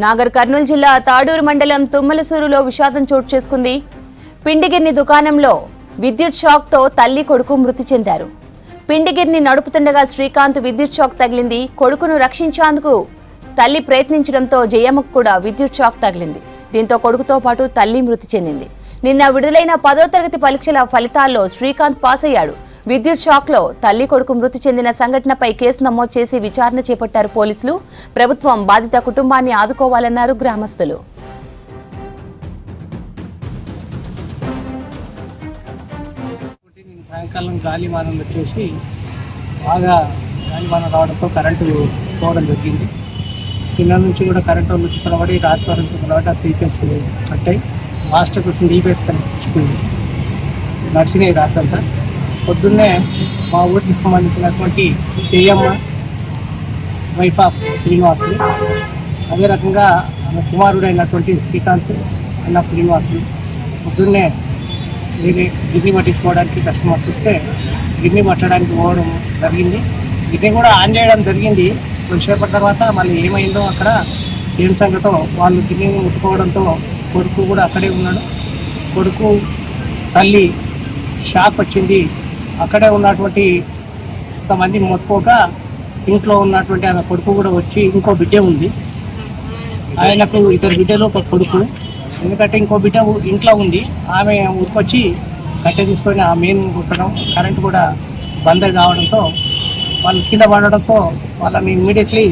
నాగర్ కర్నూలు జిల్లా తాడూరు మండలం తుమ్మలసూరులో విషాదం చోటు చేసుకుంది. పిండిగిర్ని దుకాణంలో విద్యుత్ షాక్తో తల్లి కొడుకు మృతి చెందారు. పిండిగిర్ని నడుపుతుండగా శ్రీకాంత్ విద్యుత్ షాక్ తగిలింది. కొడుకును రక్షించేందుకు తల్లి ప్రయత్నించడంతో జయమ్మకు కూడా విద్యుత్ షాక్ తగిలింది. దీంతో కొడుకుతో పాటు తల్లి మృతి చెందింది. నిన్న విడుదలైన 10వ తరగతి పరీక్షల ఫలితాల్లో శ్రీకాంత్ పాస్ అయ్యాడు. విద్యుత్ షాక్లో తల్లి కొడుకు మృతి చెందిన సంఘటనపై కేసు నమోదు చేసి విచారణ చేపట్టారు పోలీసులు. ప్రభుత్వం బాధిత కుటుంబాన్ని ఆదుకోవాలన్నారు గ్రామస్తులు. సాయంకాలం గాలివానం వచ్చేసి బాగా గాలివానం రావడంతో కరెంటు పోవడం జరిగింది. కింద నుంచి కూడా కరెంటు నుంచి కనబడి రాత్రి వరకు కనబడి ఆ 3 ఫేస్ కట్టాయి. లాస్ట్కి సింగిల్ ఫేస్ కనిపించిపోయింది. నడిచినాయి రాత్రి అంతా. పొద్దున్నే మా ఊరికి సంబంధించినటువంటి జయమ్మ వైఫ్ ఆఫ్ శ్రీనివాసులు, అదే రకంగా ఆమె కుమారుడైనటువంటి శ్రీకాంత్ అన్న శ్రీనివాసులు పొద్దున్నే వేరే గిన్నె పట్టించుకోవడానికి కస్టమర్స్ వస్తే గిన్నె పట్టడానికి పోవడం జరిగింది. గిన్నె కూడా ఆన్ చేయడం జరిగింది. కొంచెంసేపటి తర్వాత మళ్ళీ ఏమైందో అక్కడ ఏం సంగతో వాళ్ళు గిన్నె ముట్టుకోవడంతో కొడుకు కూడా అక్కడే ఉన్నాడు. కొడుకు తల్లి షాక్ వచ్చింది. అక్కడే ఉన్నటువంటి కొంతమంది మొత్తుకోక ఇంట్లో ఉన్నటువంటి ఆమె కొడుకు కూడా వచ్చి, ఇంకో బిడ్డ ఉంది ఆయనకు, 2 బిడ్డలు ఒక కొడుకు. ఎందుకంటే ఇంకో బిడ్డ ఇంట్లో ఉంది. ఆమె ఊరికొచ్చి కట్టె తీసుకొని ఆ మెయిన్ కుట్టడం, కరెంటు కూడా బంద్ కావడంతో వాళ్ళు కింద పడడంతో వాళ్ళని ఇమ్మీడియట్లీ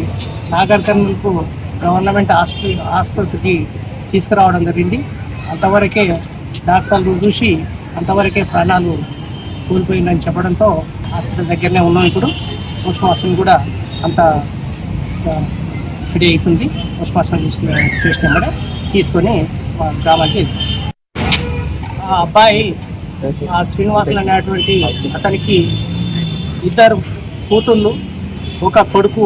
నాగర్ కర్నూలుకు గవర్నమెంట్ హాస్పిటల్కి తీసుకురావడం జరిగింది. అంతవరకే డాక్టర్లు చూసి అంతవరకే ప్రాణాలు కోల్పోయిందని చెప్పడంతో హాస్పిటల్ దగ్గరనే ఉన్నాం. ఇప్పుడు పోస్ట్మార్టం కూడా అంత రెడీ అవుతుంది. పోస్ట్మార్టం చేసిన కూడా తీసుకొని మా గ్రామానికి ఆ అబ్బాయి ఆ శ్రీనివాసులు అనేటువంటి అతనికి 2 కూతుళ్ళు, ఒక కొడుకు.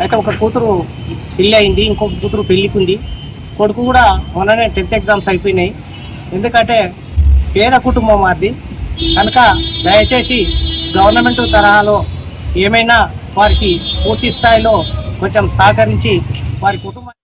అయితే ఒక కూతురు పెళ్ళి అయింది, ఇంకొక కూతురు పెళ్ళికి ఉంది. కొడుకు కూడా మొన్ననే 10th ఎగ్జామ్స్ అయిపోయినాయి. ఎందుకంటే పేద కుటుంబం అది కనుక దయచేసి గవర్నమెంట్ తరహాలో ఏమైనా వారికి పూర్తి స్థాయిలో కొంచెం సహకరించి వారి కుటుంబం